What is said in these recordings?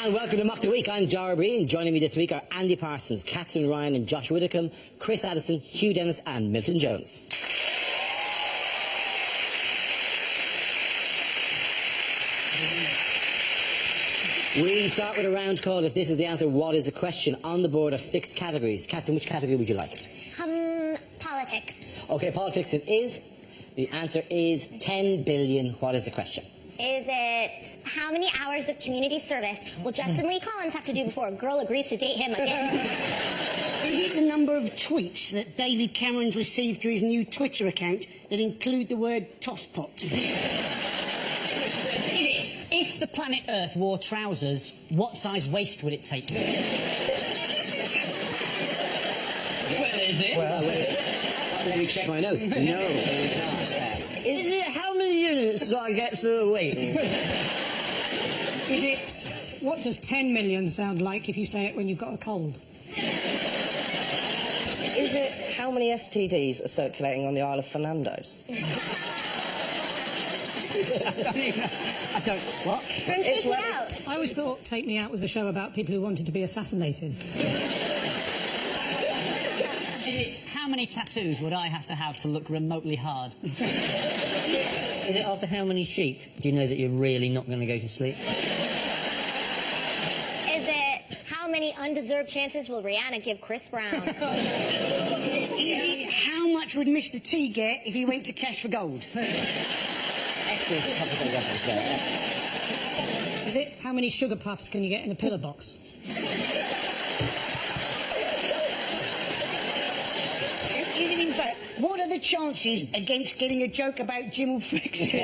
And welcome to Mock the Week. I'm Dara Breen. Joining me this week are Andy Parsons, Catherine Ryan and Josh Widdicombe, Chris Addison, Hugh Dennis and Milton Jones. We start with a round call. If this is the answer, what is the question? On the board are 6 categories. Catherine, which category would you like? Politics. OK, politics it is. The answer is 10 billion. What is the question? Is it how many hours of community service will Justin Lee Collins have to do before a girl agrees to date him again? Is it the number of tweets that David Cameron's received through his new Twitter account that include the word tosspot? If the planet Earth wore trousers, what size waist would it take? Well, is it? Well, let me check my notes. No, it is not. Is it how many units do I get through a week? Is it, what does 10 million sound like if you say it when you've got a cold? Is it how many STDs are circulating on the Isle of Fernando's? I don't... What? From Take Me Out. I always thought Take Me Out was a show about people who wanted to be assassinated. Is it how many tattoos would I have to look remotely hard? Is it after how many sheep do you know that you're really not going to go to sleep? Is it how many undeserved chances will Rihanna give Chris Brown? Is it how much would Mr. T get if he went to Cash for Gold? Excellent topical reference there. Is it how many sugar puffs can you get in a pillar box? Is it, in fact, what are the chances against getting a joke about Jim Flex?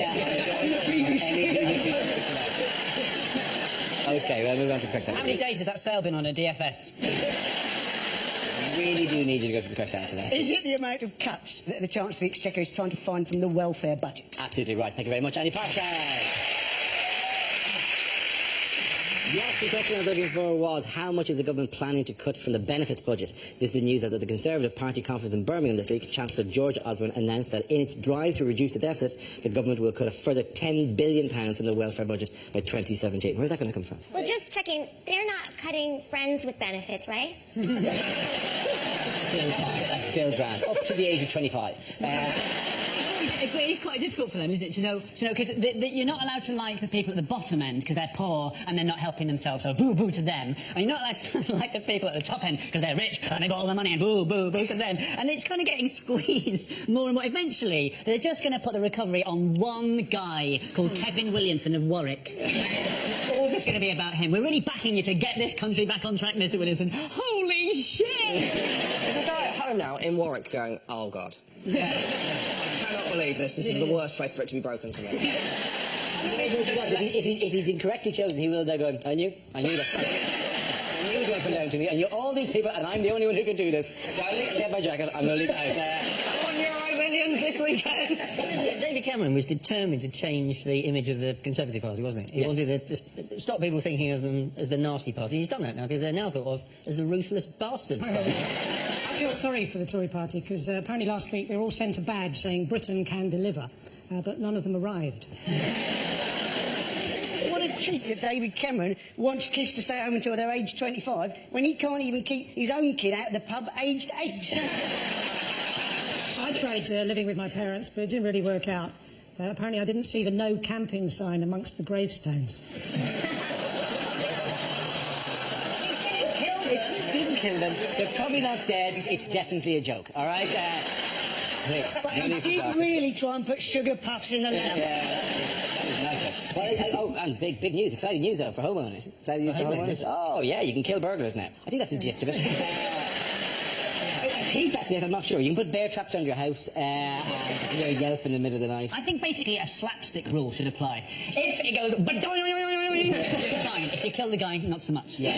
OK, we'll move on to the correct answer. How many days has that sale been on a DFS? I really do need you to go for the correct answer there. Is it the amount of cuts that the Chancellor of the Exchequer is trying to find from the welfare budget? Absolutely right. Thank you very much, Andy Parsons. Yes, the question I was looking for was how much is the government planning to cut from the benefits budget? This is the news that at the Conservative Party conference in Birmingham this week, Chancellor George Osborne announced that in its drive to reduce the deficit, the government will cut a further £10 billion from the welfare budget by 2017. Where's that going to come from? Well, just checking, they're not cutting friends with benefits, right? Still fine. Still grand. Up to the age of 25. It's quite difficult for them, isn't it, to know, because you're not allowed to like the people at the bottom end because they're poor and they're not helping themselves, so boo-boo to them. And you're not allowed to like the people at the top end because they're rich and they've got all the money and boo-boo-boo to them. And it's kind of getting squeezed more and more. Eventually, they're just going to put the recovery on one guy called Kevin Williamson of Warwick. It's all just going to be about him. We're really backing you to get this country back on track, Mr. Williamson. Holy shit! There's a guy at home now in Warwick going, oh, God. Yeah. I cannot believe this. This is the worst way for it to be broken to me. If he's incorrectly chosen, he will then go, I knew that. I knew it was going to come down to me. And you're all these people, and I'm the only one who can do this. Darling, get my jacket. I'm going to leave it out. €1 millions this weekend. David Cameron was determined to change the image of the Conservative Party, wasn't he? He wanted to just stop people thinking of them as the nasty party. He's done that now, because they're now thought of as the ruthless bastards party. I feel sorry for the Tory party, because apparently last week they were all sent a badge saying Britain can deliver, but none of them arrived. What a cheat that David Cameron wants kids to stay home until they're aged 25 when he can't even keep his own kid out of the pub aged 8. I tried living with my parents, but it didn't really work out. Apparently I didn't see the no camping sign amongst the gravestones. It didn't kill them. They're probably not dead. It's definitely a joke, all right? But he did really try and put sugar puffs in a lamp. Well, and big news, exciting news though for homeowners. Exciting news for homeowners. Oh yeah, you can kill burglars now. I think that's the gist of it. I think that's it, I'm not sure. You can put bear traps around your house and yelp in the middle of the night. I think basically a slapstick rule should apply. If it goes fine. If you kill the guy, not so much. Yeah.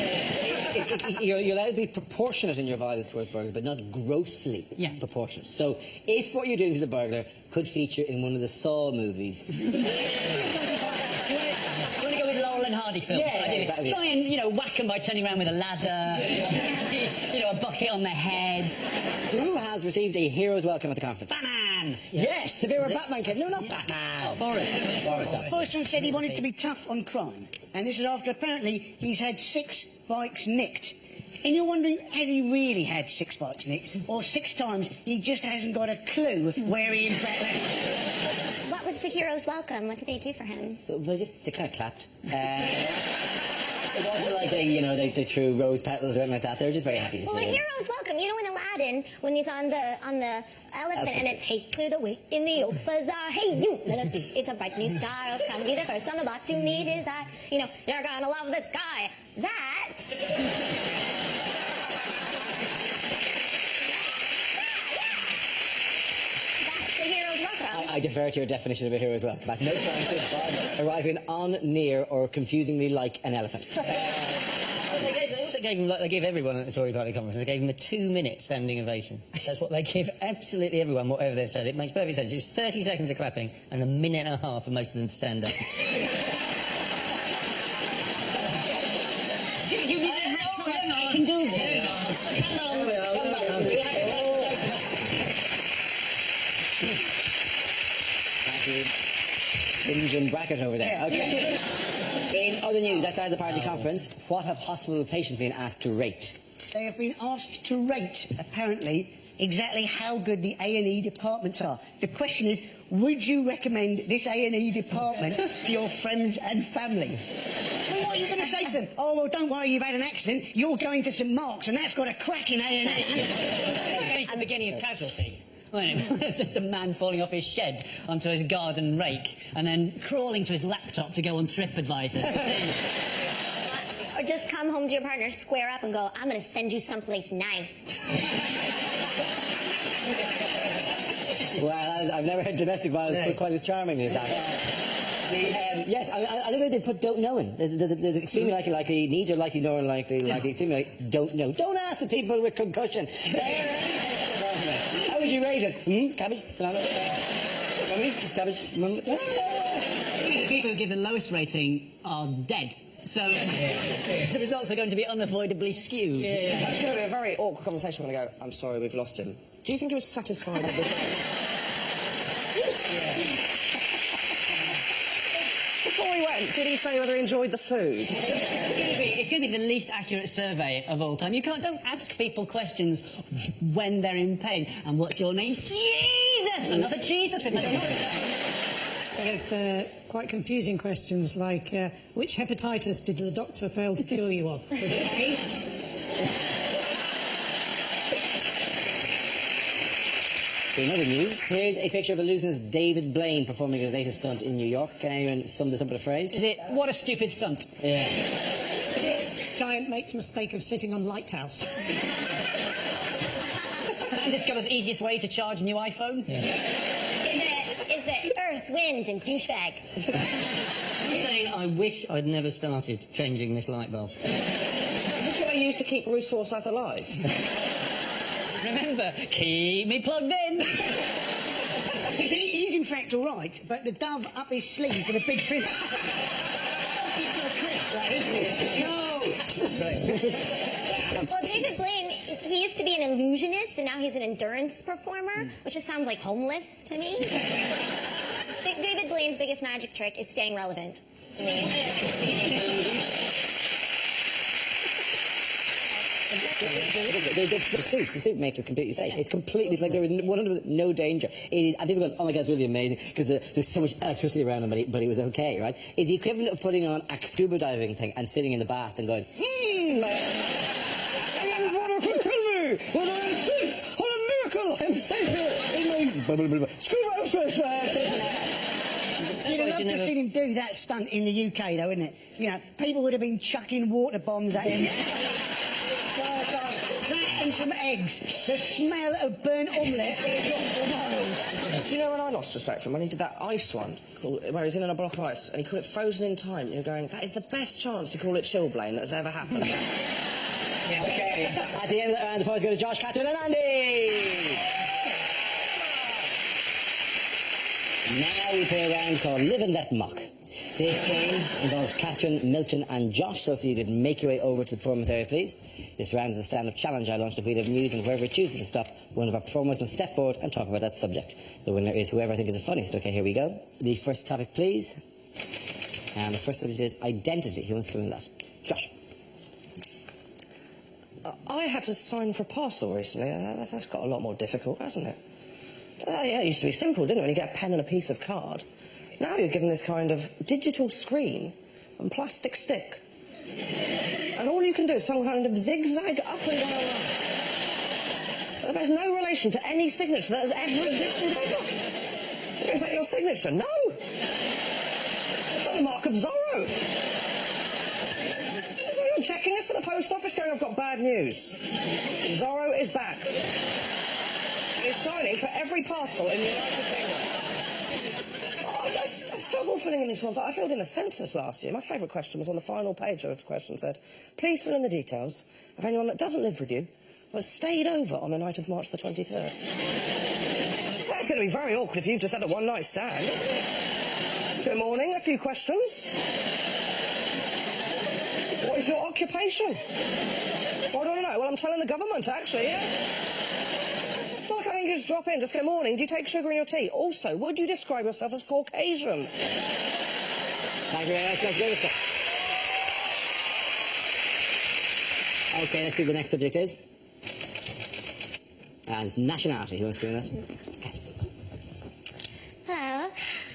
You're allowed to be proportionate in your violence towards burglars, but not grossly proportionate. So if what you're doing to the burglar could feature in one of the Saw movies... You want to go with Laurel and Hardy? party film. Yeah, Try and, you know, whack them by turning around with a ladder, you know, a bucket on their head. Who has received a hero's welcome at the conference? Batman! Yes, the Vera Batman kid. No, not Batman. Oh, Boris. Forrester said he wanted to be tough on crime, and this was after apparently he's had 6 bikes nicked. And you're wondering, has he really had 6 bikes nicked? Or 6 times he just hasn't got a clue where he in fact left? What was the hero's welcome? What did they do for him? They kind of clapped. It wasn't like they threw rose petals or anything like that. They were just very happy to Well, see a him. hero's welcome. You know, in Aladdin, when he's on the elephant and it's, hey, clear the way in the old bazaar. Hey, you, let us see. It's a bright new star. Come be the first on the block to meet his eye. You know, you're gonna love this guy. That's the hero's welcome. I defer to your definition of a hero's welcome. No time to bugs arriving on, near, or confusingly like an elephant. They also gave him, like they give everyone at the Tory Party conference, they gave him a 2-minute standing ovation. That's what they give absolutely everyone, whatever they've said. It makes perfect sense. It's 30 seconds of clapping and a minute and a half for most of them to stand up. I can do this. In bracket over there. Okay. In other news, outside the party conference, what have hospital patients been asked to rate? They have been asked to rate, apparently, exactly how good the A&E departments are. The question is, would you recommend this A&E department to your friends and family? Well, what are you going to say to them? Oh, well, don't worry, you've had an accident. You're going to St Mark's, and that's got a cracking A&E. It's the beginning of Casualty. Just a man falling off his shed onto his garden rake and then crawling to his laptop to go on TripAdvisor. Or just come home to your partner, square up and go, I'm going to send you someplace nice. Well, I've never heard domestic violence put quite as charming as that. Yes, I think they put don't know in. There's extremely likely, need or likely, nor unlikely, extremely likely, don't know. Don't ask the people with concussion. How would you rate it? Cabbage? Banana? Cabbage? The people who give the lowest rating are dead. So the results are going to be unavoidably skewed. That's going to be a very awkward conversation when they go, I'm sorry, we've lost him. Do you think he was satisfied with this? Before he went, did he say whether he enjoyed the food? It's going to be the least accurate survey of all time. Don't ask people questions when they're in pain. And what's your name? Jesus! Another Jesus! They have quite confusing questions like, which hepatitis did the doctor fail to cure you of? Was it A? In other news, here's a picture of Illusion's David Blaine performing his latest stunt in New York. Can anyone sum this up with a phrase? Is it, what a stupid stunt? Yeah. Is it giant makes mistake of sitting on lighthouse? And discovers easiest way to charge a new iPhone? Yeah. Is it Earth, Wind, and Douchebag? I'm saying I wish I'd never started changing this light bulb. Is this what they used to keep Bruce Forsyth alive? Remember, keep me plugged in. He's in fact all right, but the dove up his sleeve with a big finish. Well, David Blaine, he used to be an illusionist, and now he's an endurance performer, which just sounds like homeless to me. David Blaine's biggest magic trick is staying relevant. I mean, The suit makes it completely safe. It's completely, it's like there is 100% no danger. It is, and people go, oh my God, it's really amazing because there's so much electricity around him, but it was okay, right? It's the equivalent of putting on a scuba diving thing and sitting in the bath and going, what a crazy! What a safe! What a miracle! I'm safe here! Scuba fresh! You'd have loved to have seen him do that stunt in the UK, though, wouldn't it? You know, people would have been chucking water bombs at him. That and some eggs. The smell of burnt omelette. Do you know when I lost respect for him? When he did that ice one, where he's in a block of ice, and he called it Frozen in Time. You're going, that is the best chance to call it Chilblain that's ever happened. Yeah, okay. At the end of the round, the points go to Josh, Catherine and Andy. Now we play a round called Live and Let Mock. This game involves Catherine, Milton and Josh, so if you could make your way over to the performance area, please. This round is a stand-up challenge. I launched a wheel of news, and whoever chooses to stop, one of our performers must step forward and talk about that subject. The winner is whoever I think is the funniest. Okay, here we go. The first topic, please. And the first subject is identity. Who wants to come in that? Josh. I had to sign for a parcel recently. That's got a lot more difficult, hasn't it? Yeah, it used to be simple, didn't it, when you get a pen and a piece of card? Now you're given this kind of digital screen and plastic stick. And all you can do is some kind of zigzag up and down line. That bears no relation to any signature that has ever existed ever. Is that your signature? No! It's not the mark of Zorro. So you're checking this at the post office going, I've got bad news. Zorro is back. And he's signing for every parcel in the United Kingdom. I struggled filling in this one, but I filled in the census last year. My favourite question was on the final page of the question said, please fill in the details of anyone that doesn't live with you but stayed over on the night of March the 23rd. That's going to be very awkward if you've just had a one-night stand. Good morning, a few questions. What is your occupation? What do I know? Well, I'm telling the government, actually, yeah. It's not like I think you just drop in, just go, morning, do you take sugar in your tea? Also, would you describe yourself as Caucasian? Thank you very much. Let's go with that. Okay, let's see what the next subject is. It's nationality. Who wants to go in that? Yes. Hello.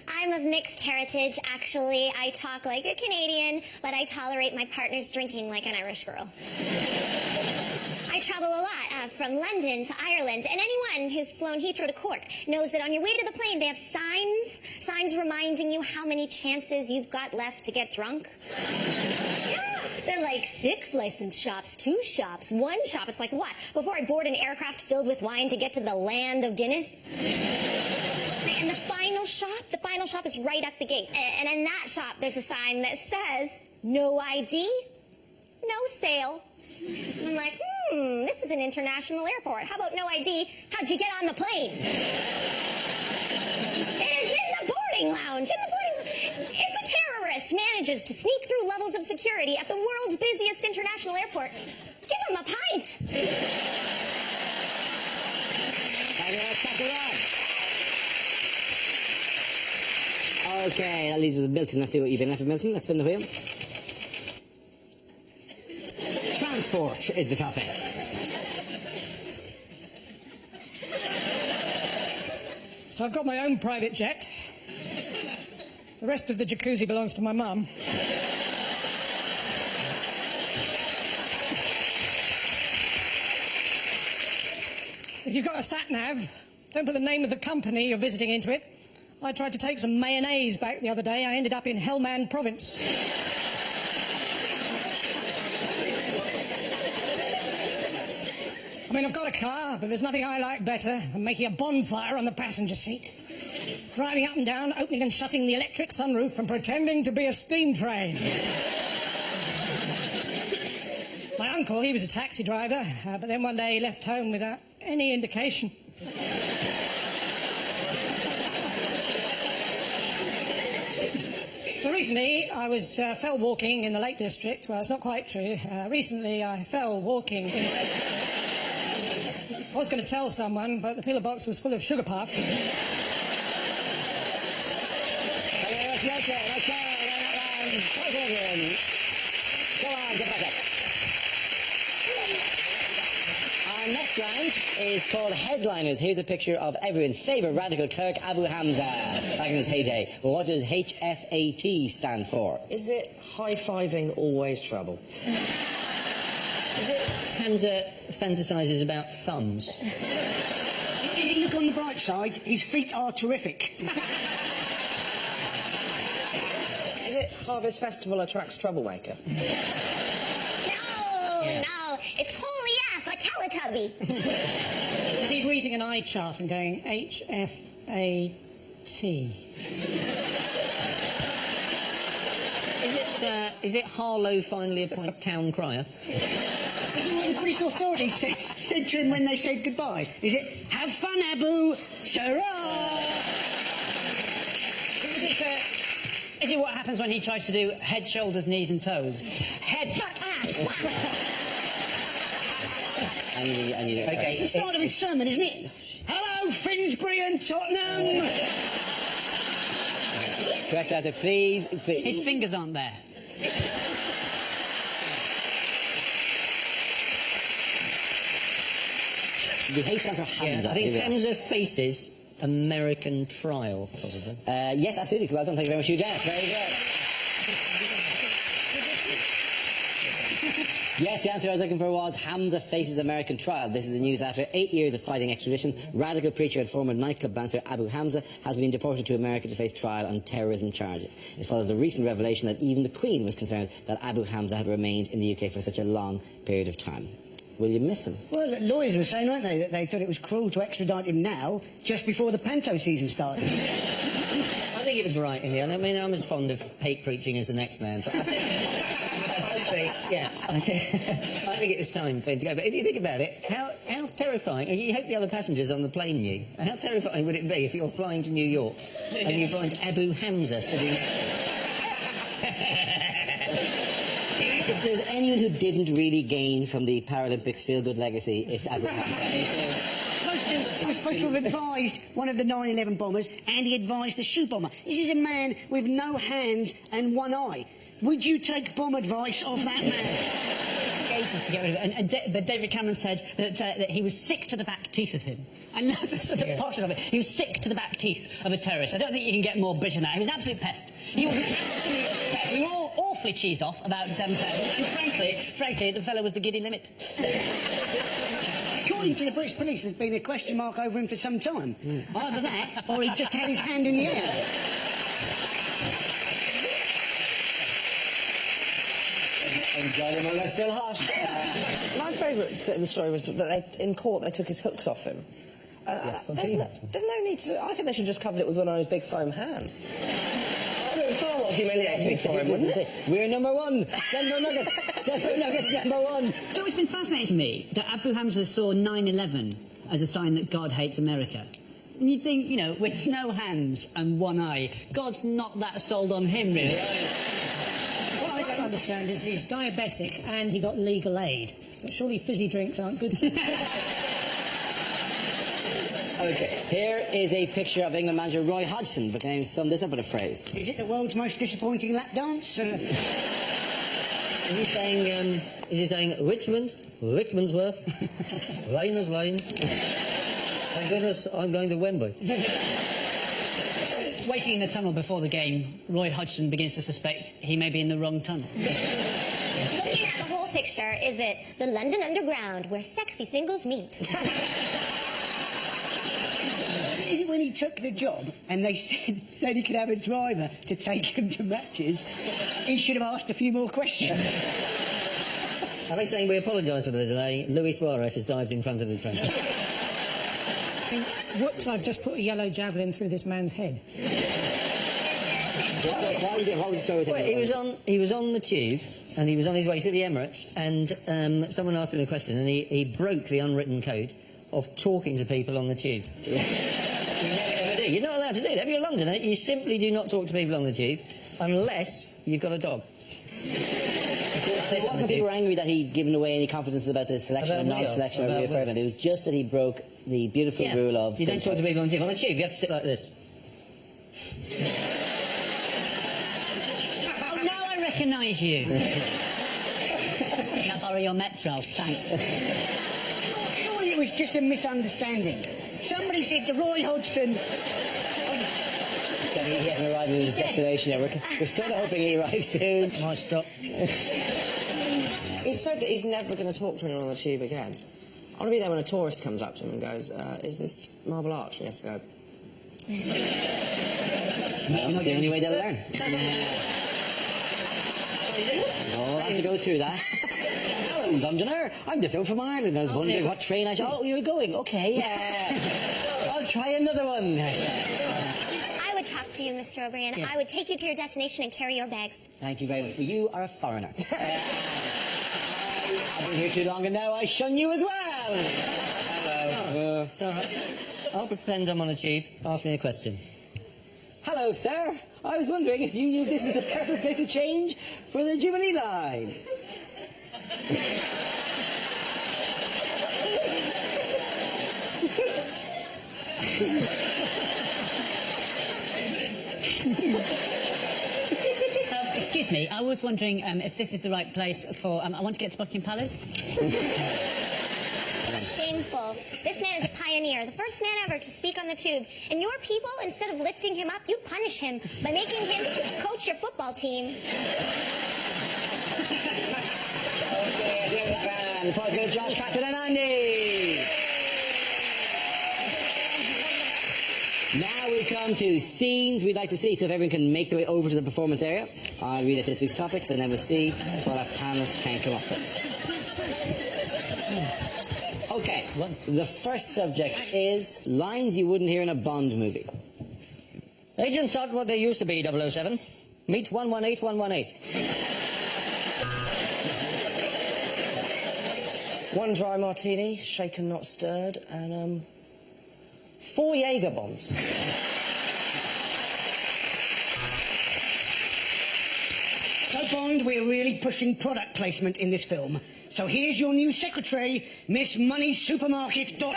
I'm of mixed heritage, actually. I talk like a Canadian, but I tolerate my partner's drinking like an Irish girl. I travel a lot, from London to Ireland, and anyone who's flown Heathrow to Cork knows that on your way to the plane they have signs reminding you how many chances you've got left to get drunk. Yeah. They're like 6 licensed shops, 2 shops, 1 shop. It's like, what? Before I board an aircraft filled with wine to get to the land of Guinness? And the final shop is right at the gate. And in that shop, there's a sign that says, no ID, no sale. And I'm like, this is an international airport. How about no ID? How'd you get on the plane? It is in the boarding lounge. If a terrorist manages to sneak through levels of security at the world's busiest international airport, give him a pint. Thank you, Captain Rod. Okay, that leaves us with Milton. Let's see what you've been after, Milton. Let's spin the wheel. Transport is the topic. So I've got my own private jet. The rest of the jacuzzi belongs to my mum. If you've got a sat-nav, don't put the name of the company you're visiting into it. I tried to take some mayonnaise back the other day. I ended up in Helmand Province. I mean, I've got a car, but there's nothing I like better than making a bonfire on the passenger seat. Driving up and down, opening and shutting the electric sunroof and pretending to be a steam train. My uncle, he was a taxi driver, but then one day he left home without any indication. So recently, I was fell walking in the Lake District. Well, it's not quite true. Recently, I fell walking in the Lake District. I was going to tell someone, but the pillar box was full of sugar puffs. Go on, get back up. Our next round is called Headliners. Here's a picture of everyone's favourite radical cleric, Abu Hamza, back in his heyday. Well, what does HFAT stand for? Is it high-fiving always trouble? Hamza fantasises about thumbs. Look on the bright side, his feet are terrific. Is it Harvest Festival attracts troublemaker? No, it's holy ass, a Teletubby. Is he reading an eye chart and going, HFAT? Is it Harlow finally appoint town crier? Is it what the British authorities said to him when they said goodbye? Is it, have fun, Abu, ta-ra? Is it what happens when he tries to do head, shoulders, knees and toes? Head, Okay, it's the start of his sermon, isn't it? Hello, Finsbury and Tottenham! Correct answer, please. His fingers aren't there. The H stands for Hamza. I think it's Hamza faces American trial, probably. Yes, absolutely. Well done. Thank you very much, Hugh Janet. Very good. Yes, the answer I was looking for was Hamza faces American trial. This is the news after 8 years of fighting extradition. Radical preacher and former nightclub bouncer Abu Hamza has been deported to America to face trial on terrorism charges. It follows a recent revelation that even the Queen was concerned that Abu Hamza had remained in the UK for such a long period of time. Will you miss him? Well, lawyers were saying, weren't they, that they thought it was cruel to extradite him now, just before the panto season started. I think it was right in the end. I mean, I'm as fond of hate preaching as the next man, but I think it was time for him to go. But if you think about it, how terrifying, and you hope the other passengers on the plane knew, how terrifying would it be if you're flying to New York and you find Abu Hamza sitting next to you? If there's anyone who didn't really gain from the Paralympics feel-good legacy, it's Abu Hamza. He was supposed to have advised one of the 9/11 bombers, and he advised the shoe bomber. This is a man with no hands and one eye. Would you take bomb advice off that man? To get rid of it. But David Cameron said that he was sick to the back teeth of him. And that's the poshest of it. He was sick to the back teeth of a terrorist. I don't think you can get more British than that. He was an absolute pest. He was an absolute pest. We were all awfully cheesed off about 7/7, and frankly, the fellow was the giddy limit. According to the British police, there's been a question mark over him for some time. Either that, or he just had his hand in the air. Enjoy them while they're still hot. My favourite bit of the story was that in court they took his hooks off him. There's no need to... I think they should just cover it with one of those big foam hands. Far more humiliating for him, wouldn't it? We're number one. Denver Nuggets. Denver Nuggets number one. So it's been fascinating to me that Abu Hamza saw 9/11 as a sign that God hates America. And you'd think, you know, with no hands and one eye, God's not that sold on him, really. What I don't understand is he's diabetic and he got legal aid. But surely fizzy drinks aren't good for him. Okay, here is a picture of England manager Roy Hodgson, but can you sum this up with a phrase? Is it the world's most disappointing lap dance? Is he saying Richmond, Rickmansworth, Rhiner's Lane? Thank goodness I'm going to Wembley. Waiting in the tunnel before the game, Roy Hodgson begins to suspect he may be in the wrong tunnel. Looking at the whole picture, is it the London Underground where sexy singles meet? Is it when he took the job and they said that he could have a driver to take him to matches, he should have asked a few more questions? Are they saying we apologise for the delay? Luis Suarez has dived in front of the train. Whoops, I've just put a yellow javelin through this man's head. What was the story with him? Well, he was on the tube, and he was on his way to the Emirates, and someone asked him a question, and he broke the unwritten code of talking to people on the tube. You never do. You're not allowed to do that. If you're a Londoner, you simply do not talk to people on the tube unless you've got a dog. People were angry that he'd given away any confidence about the selection and non-selection of Rio Ferdinand. It was just that he broke the beautiful rule of... You don't talk to people on the tube. On the tube, you have to sit like this. Oh, now I recognise you. Not Oreo Metro, thanks. Surely it was just a misunderstanding. Somebody said to Roy Hodgson... He hasn't arrived at his destination yet. We're sort of hoping he arrives soon. Might stop. He said that he's never going to talk to anyone on the tube again. I want to be there when a tourist comes up to him and goes, is this Marble Arch? And he has to go... Well, it's the only way they'll learn. I'll have to go through that. Hello, Londoner. I'm just over from Ireland. I was wondering what train I should... Oh, you're going? OK. I'll try another one. I would talk to you, Mr. O'Brien. Yeah. I would take you to your destination and carry your bags. Thank you very much. Well, you are a foreigner. I've been here too long and now I shun you as well. Hello. All right. I'll pretend I'm on a tube. Ask me a question. Hello, sir. I was wondering if you knew this is the perfect place to change for the Jubilee line. Excuse me, I was wondering if this is the right place for... I want to get to Buckingham Palace. Shameful. This man is a pioneer, the first man ever to speak on the tube. And your people, instead of lifting him up, you punish him by making him coach your football team. The prize goes to Josh, Catherine and Andy. Now we come to scenes we'd like to see, so if everyone can make their way over to the performance area, I'll read out this week's topics and then we'll see what our panelists can come up with. Okay, the first subject is lines you wouldn't hear in a Bond movie. Agents aren't what they used to be, 007. Meet 118118. One dry martini, shaken not stirred, and 4 Jaeger bombs. So, Bond, we're really pushing product placement in this film. So here's your new secretary, Miss MoneySupermarket.com.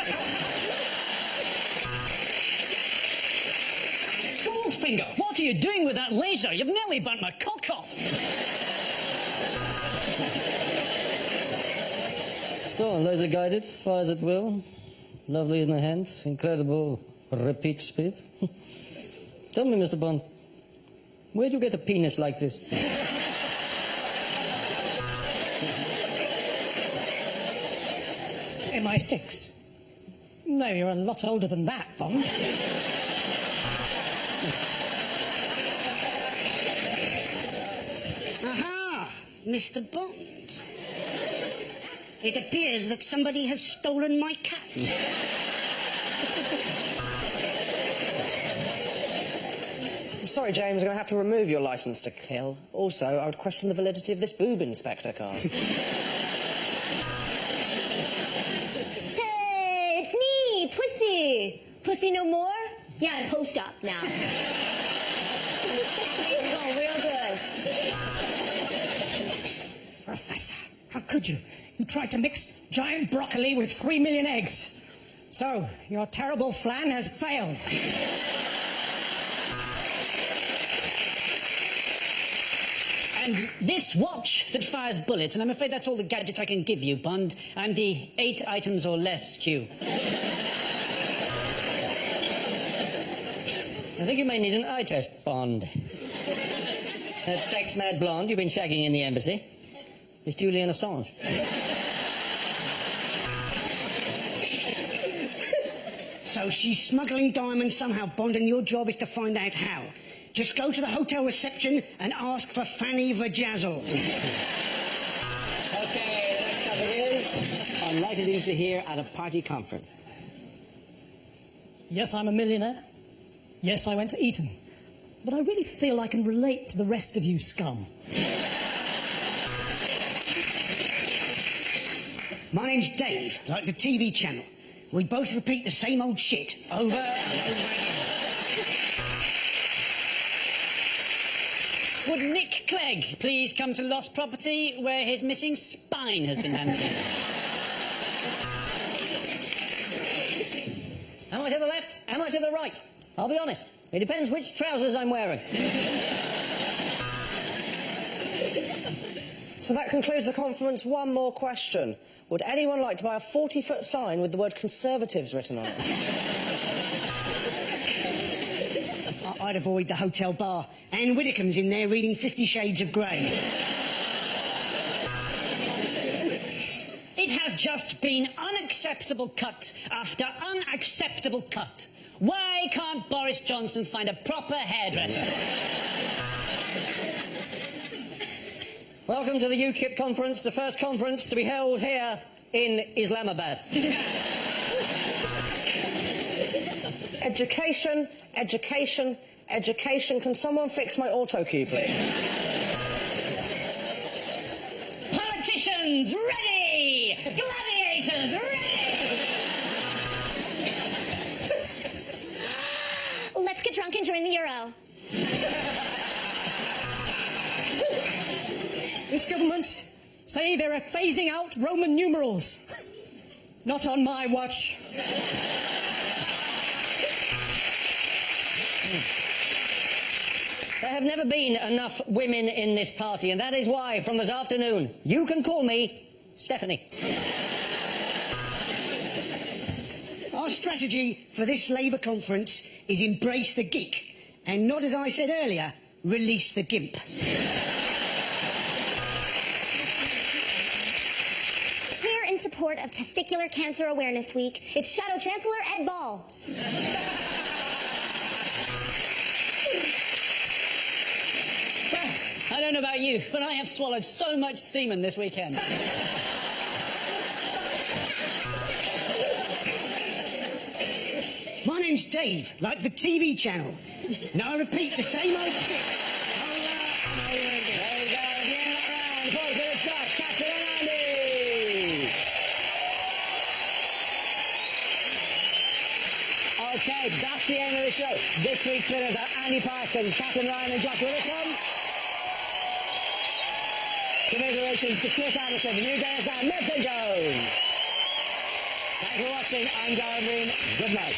Goldfinger, what are you doing with that laser? You've nearly burnt my cock off. So, laser guided, fires at will. Lovely in the hand, incredible repeat speed. Tell me, Mr. Bond, where'd you get a penis like this? MI6. No, you're a lot older than that, Bond. Aha, Mr. Bond. It appears that somebody has stolen my cat. I'm sorry, James, I'm going to have to remove your licence to kill. Also, I would question the validity of this boob inspector card. Hey, it's me, Pussy. Pussy no more? Yeah, I'm post-op now. It's going real good. Professor, how could you? You tried to mix giant broccoli with 3 million eggs. So, your terrible flan has failed. And this watch that fires bullets, and I'm afraid that's all the gadgets I can give you, Bond. I'm the 8 items or less queue. I think you may need an eye test, Bond. That sex-mad blonde you've been shagging in the embassy is Julian Assange. So she's smuggling diamonds somehow, Bond, and your job is to find out how. Just go to the hotel reception and ask for Fanny Vajazzle. Okay, the next topic is unlikely things to hear at a party conference. Yes, I'm a millionaire. Yes, I went to Eton. But I really feel I can relate to the rest of you scum. My name's Dave, like the TV channel. We both repeat the same old shit over and over again. Would Nick Clegg please come to Lost Property, where his missing spine has been handed in? How much to the left? How much to the right? I'll be honest. It depends which trousers I'm wearing. So that concludes the conference. One more question. Would anyone like to buy a 40-foot sign with the word Conservatives written on it? I'd avoid the hotel bar. Anne Widdecombe's in there reading 50 Shades of Grey. It has just been unacceptable cut after unacceptable cut. Why can't Boris Johnson find a proper hairdresser? Welcome to the UKIP conference, the first conference to be held here in Islamabad. Education, education, education. Can someone fix my auto cue, please? Politicians, ready! Gladiators, ready! Let's get drunk and join the Euro. this government say they're phasing out Roman numerals. Not on my watch. There have never been enough women in this party, and that is why, from this afternoon, you can call me Stephanie. Our strategy for this Labour conference is embrace the geek, and not, as I said earlier, release the gimp. Here in support of Testicular Cancer Awareness Week, it's Shadow Chancellor Ed Ball. I don't know about you, but I have swallowed so much semen this weekend. My name's Dave, like the TV channel, and I repeat the same old tricks. Okay, that's the end of the show. This week's winners are Andy Parsons, Catherine Ryan and Josh Widdicombe. Commiserations to Chris Anderson, Hugh Dennis and Milton Jones. Thanks for watching. I'm Gary Green. Good night.